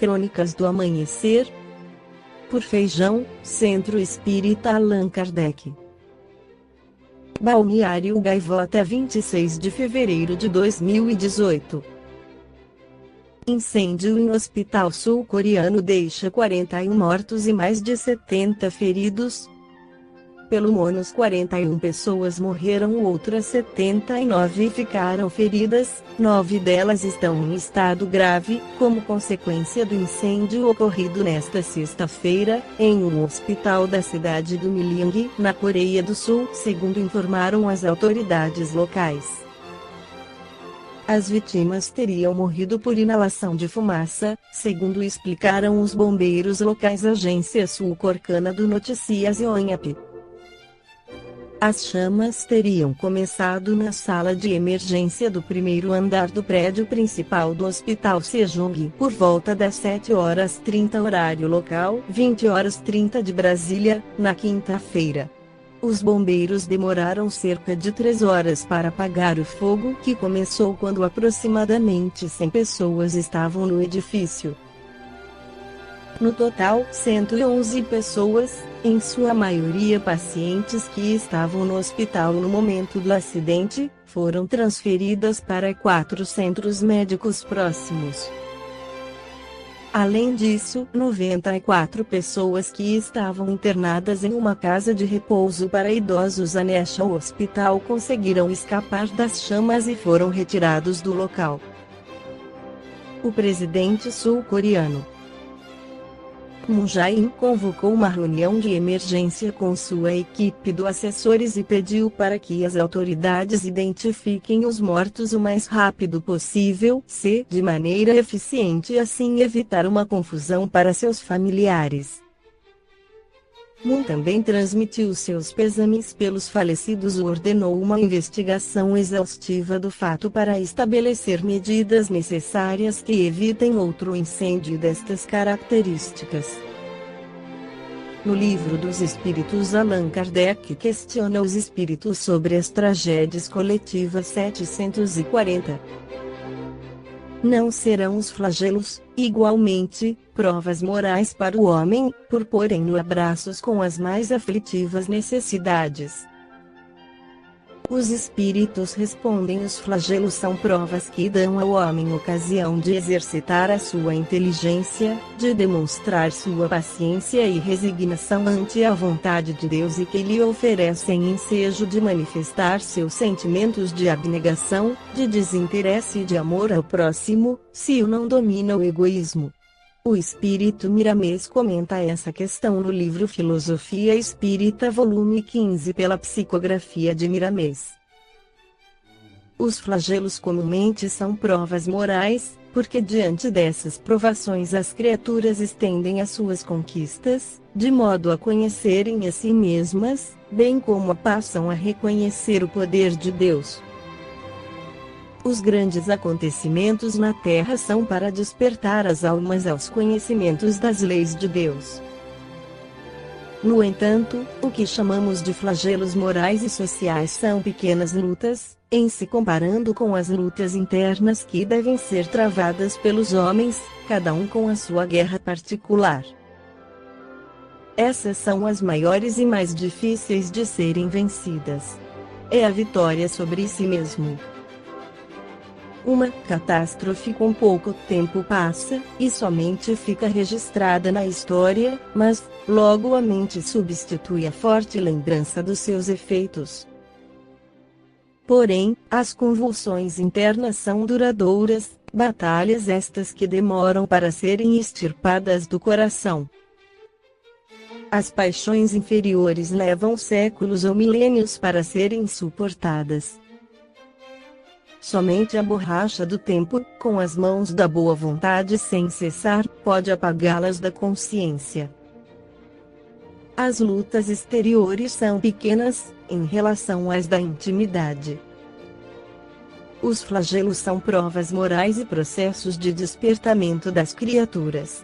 Crônicas do Amanhecer, por Feijão, Centro Espírita Allan Kardec. Balneário Gaivota, 26 de fevereiro de 2018. Incêndio em hospital sul-coreano deixa 41 mortos e mais de 70 feridos. Pelo menos 41 pessoas morreram, outras 79 ficaram feridas, 9 delas estão em estado grave, como consequência do incêndio ocorrido nesta sexta-feira, em um hospital da cidade do Milyang, na Coreia do Sul, segundo informaram as autoridades locais. As vítimas teriam morrido por inalação de fumaça, segundo explicaram os bombeiros locais à agência sul-coreana do Notícias Yonhap. As chamas teriam começado na sala de emergência do primeiro andar do prédio principal do Hospital Sejong por volta das 7h30 horário local, 20h30 de Brasília, na quinta-feira. Os bombeiros demoraram cerca de 3 horas para apagar o fogo, que começou quando aproximadamente 100 pessoas estavam no edifício. No total, 111 pessoas, em sua maioria pacientes que estavam no hospital no momento do acidente, foram transferidas para 4 centros médicos próximos. Além disso, 94 pessoas que estavam internadas em uma casa de repouso para idosos anexa ao hospital conseguiram escapar das chamas e foram retirados do local. O presidente sul-coreano Moon Jae-in convocou uma reunião de emergência com sua equipe de assessores e pediu para que as autoridades identifiquem os mortos o mais rápido possível, de maneira eficiente, e assim evitar uma confusão para seus familiares. Moon também transmitiu seus pêsames pelos falecidos e ordenou uma investigação exaustiva do fato para estabelecer medidas necessárias que evitem outro incêndio destas características. No Livro dos Espíritos, Allan Kardec questiona os espíritos sobre as tragédias coletivas 740. Não serão os flagelos, igualmente, provas morais para o homem, por porem-no a braços com as mais aflitivas necessidades? Os espíritos respondem: os flagelos são provas que dão ao homem ocasião de exercitar a sua inteligência, de demonstrar sua paciência e resignação ante a vontade de Deus, e que lhe oferecem ensejo de manifestar seus sentimentos de abnegação, de desinteresse e de amor ao próximo, se o não domina o egoísmo. O espírito Miramês comenta essa questão no livro Filosofia Espírita, volume 15, pela psicografia de Miramês. Os flagelos comumente são provas morais, porque diante dessas provações as criaturas estendem as suas conquistas, de modo a conhecerem a si mesmas, bem como passam a reconhecer o poder de Deus. Os grandes acontecimentos na Terra são para despertar as almas aos conhecimentos das leis de Deus. No entanto, o que chamamos de flagelos morais e sociais são pequenas lutas, em se comparando com as lutas internas que devem ser travadas pelos homens, cada um com a sua guerra particular. Essas são as maiores e mais difíceis de serem vencidas. É a vitória sobre si mesmo. Uma catástrofe com pouco tempo passa, e somente fica registrada na história, mas, logo a mente substitui a forte lembrança dos seus efeitos. Porém, as convulsões internas são duradouras, batalhas estas que demoram para serem extirpadas do coração. As paixões inferiores levam séculos ou milênios para serem suportadas. Somente a borracha do tempo, com as mãos da boa vontade sem cessar, pode apagá-las da consciência. As lutas exteriores são pequenas, em relação às da intimidade. Os flagelos são provas morais e processos de despertamento das criaturas.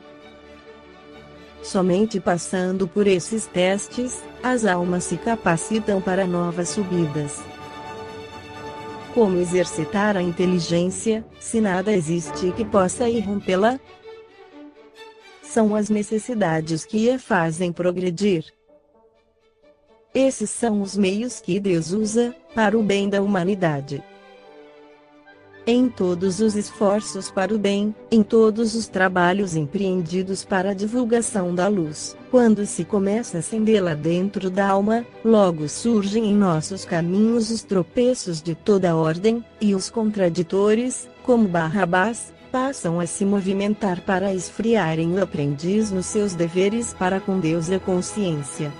Somente passando por esses testes, as almas se capacitam para novas subidas. Como exercitar a inteligência, se nada existe que possa irrompê-la? são as necessidades que a fazem progredir. Esses são os meios que Deus usa para o bem da humanidade. Em todos os esforços para o bem, em todos os trabalhos empreendidos para a divulgação da luz, quando se começa a acendê-la dentro da alma, logo surgem em nossos caminhos os tropeços de toda ordem, e os contraditores, como Barrabás, passam a se movimentar para esfriarem o aprendiz nos seus deveres para com Deus e a consciência.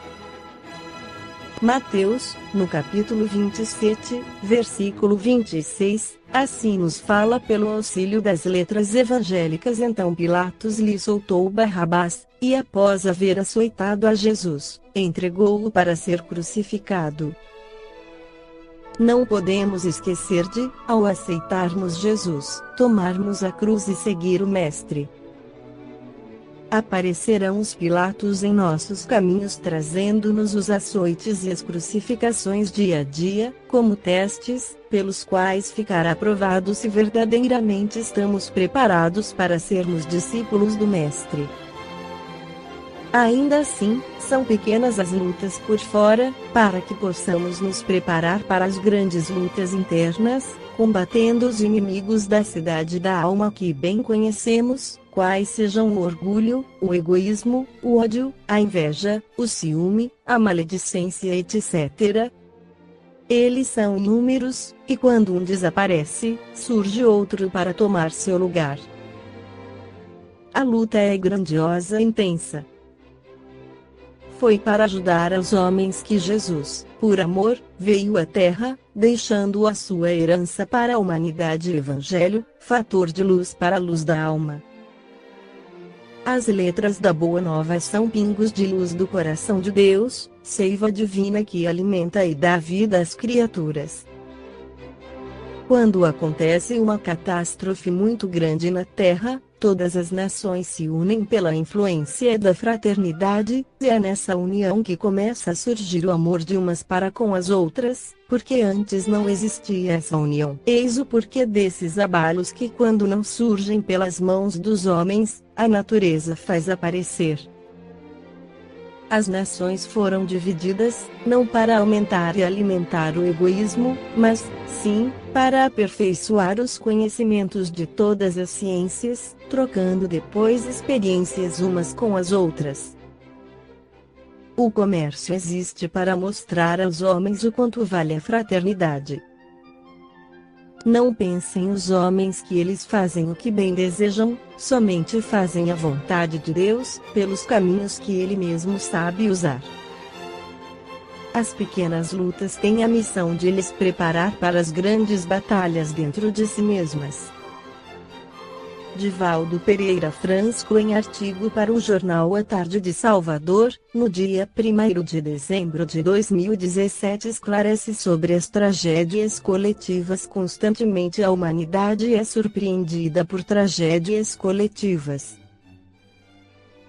Mateus, no capítulo 27, versículo 26, assim nos fala pelo auxílio das letras evangélicas. Então Pilatos lhe soltou Barrabás, e após haver açoitado a Jesus, entregou-o para ser crucificado. Não podemos esquecer de, ao aceitarmos Jesus, tomarmos a cruz e seguir o Mestre. Aparecerão os Pilatos em nossos caminhos, trazendo-nos os açoites e as crucificações dia a dia, como testes, pelos quais ficará provado se verdadeiramente estamos preparados para sermos discípulos do Mestre. Ainda assim, são pequenas as lutas por fora, para que possamos nos preparar para as grandes lutas internas, combatendo os inimigos da cidade da alma que bem conhecemos, quais sejam o orgulho, o egoísmo, o ódio, a inveja, o ciúme, a maledicência, etc. Eles são inúmeros, e quando um desaparece, surge outro para tomar seu lugar. A luta é grandiosa e intensa. Foi para ajudar aos homens que Jesus, por amor, veio à Terra, deixando a sua herança para a humanidade, o Evangelho, fator de luz para a luz da alma. As letras da Boa Nova são pingos de luz do coração de Deus, seiva divina que alimenta e dá vida às criaturas. Quando acontece uma catástrofe muito grande na Terra, todas as nações se unem pela influência da fraternidade, e é nessa união que começa a surgir o amor de umas para com as outras, porque antes não existia essa união. Eis o porquê desses abalos que, quando não surgem pelas mãos dos homens, a natureza faz aparecer. As nações foram divididas, não para aumentar e alimentar o egoísmo, mas, sim, para aperfeiçoar os conhecimentos de todas as ciências, trocando depois experiências umas com as outras. O comércio existe para mostrar aos homens o quanto vale a fraternidade. Não pensem os homens que eles fazem o que bem desejam, somente fazem a vontade de Deus, pelos caminhos que Ele mesmo sabe usar. As pequenas lutas têm a missão de lhes preparar para as grandes batalhas dentro de si mesmas. Divaldo Pereira Franco, em artigo para o jornal A Tarde de Salvador, no dia 1º de dezembro de 2017, esclarece sobre as tragédias coletivas. Constantemente a humanidade é surpreendida por tragédias coletivas.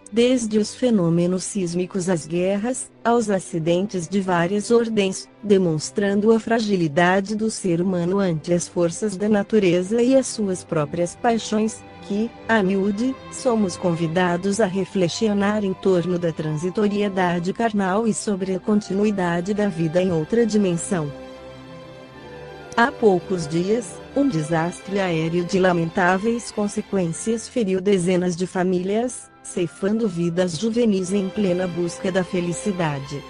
Desde os fenômenos sísmicos às guerras, aos acidentes de várias ordens, demonstrando a fragilidade do ser humano ante as forças da natureza e as suas próprias paixões, que, a miúde, somos convidados a reflexionar em torno da transitoriedade carnal e sobre a continuidade da vida em outra dimensão. Há poucos dias, um desastre aéreo de lamentáveis consequências feriu dezenas de famílias, ceifando vidas juvenis em plena busca da felicidade.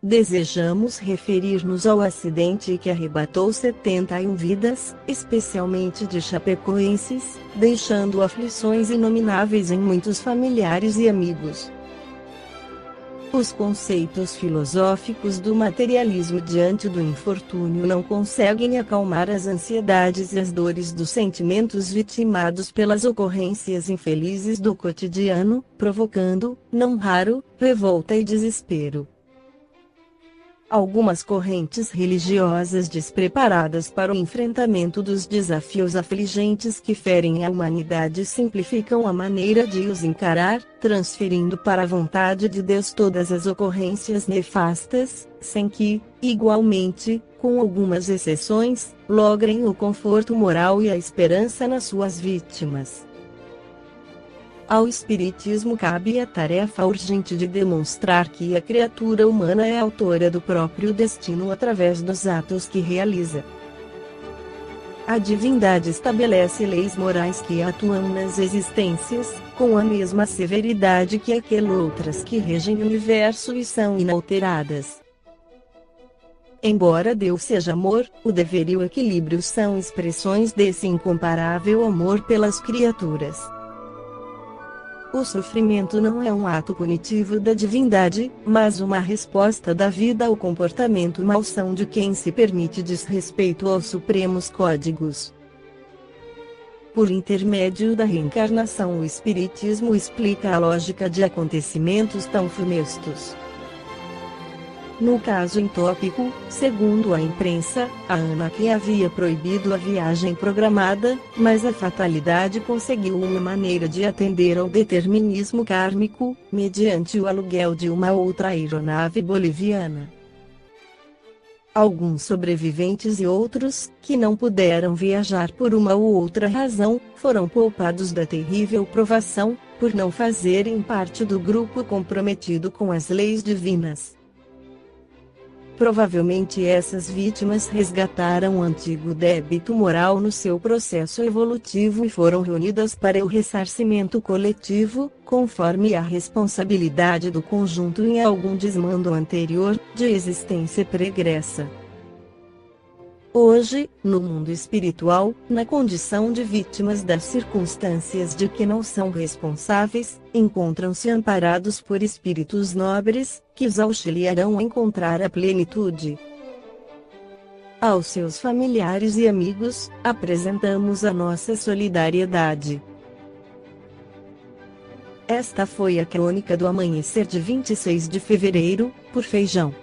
Desejamos referir-nos ao acidente que arrebatou 71 vidas, especialmente de chapecoenses, deixando aflições inomináveis em muitos familiares e amigos. Os conceitos filosóficos do materialismo diante do infortúnio não conseguem acalmar as ansiedades e as dores dos sentimentos vitimados pelas ocorrências infelizes do cotidiano, provocando, não raro, revolta e desespero. Algumas correntes religiosas despreparadas para o enfrentamento dos desafios afligentes que ferem a humanidade simplificam a maneira de os encarar, transferindo para a vontade de Deus todas as ocorrências nefastas, sem que, igualmente, com algumas exceções, logrem o conforto moral e a esperança nas suas vítimas. Ao Espiritismo cabe a tarefa urgente de demonstrar que a criatura humana é autora do próprio destino através dos atos que realiza. A divindade estabelece leis morais que atuam nas existências, com a mesma severidade que outras que regem o universo e são inalteradas. Embora Deus seja amor, o dever e o equilíbrio são expressões desse incomparável amor pelas criaturas. O sofrimento não é um ato punitivo da divindade, mas uma resposta da vida ao comportamento malsão de quem se permite desrespeito aos supremos códigos. Por intermédio da reencarnação, o Espiritismo explica a lógica de acontecimentos tão funestos. No caso em tópico, segundo a imprensa, a ANAC havia proibido a viagem programada, mas a fatalidade conseguiu uma maneira de atender ao determinismo kármico, mediante o aluguel de uma outra aeronave boliviana. Alguns sobreviventes e outros, que não puderam viajar por uma ou outra razão, foram poupados da terrível provação, por não fazerem parte do grupo comprometido com as leis divinas. Provavelmente essas vítimas resgataram o antigo débito moral no seu processo evolutivo e foram reunidas para o ressarcimento coletivo, conforme a responsabilidade do conjunto em algum desmando anterior, de existência pregressa. Hoje, no mundo espiritual, na condição de vítimas das circunstâncias de que não são responsáveis, encontram-se amparados por espíritos nobres, que os auxiliarão a encontrar a plenitude. Aos seus familiares e amigos, apresentamos a nossa solidariedade. Esta foi a crônica do amanhecer de 26 de fevereiro, por Feijão.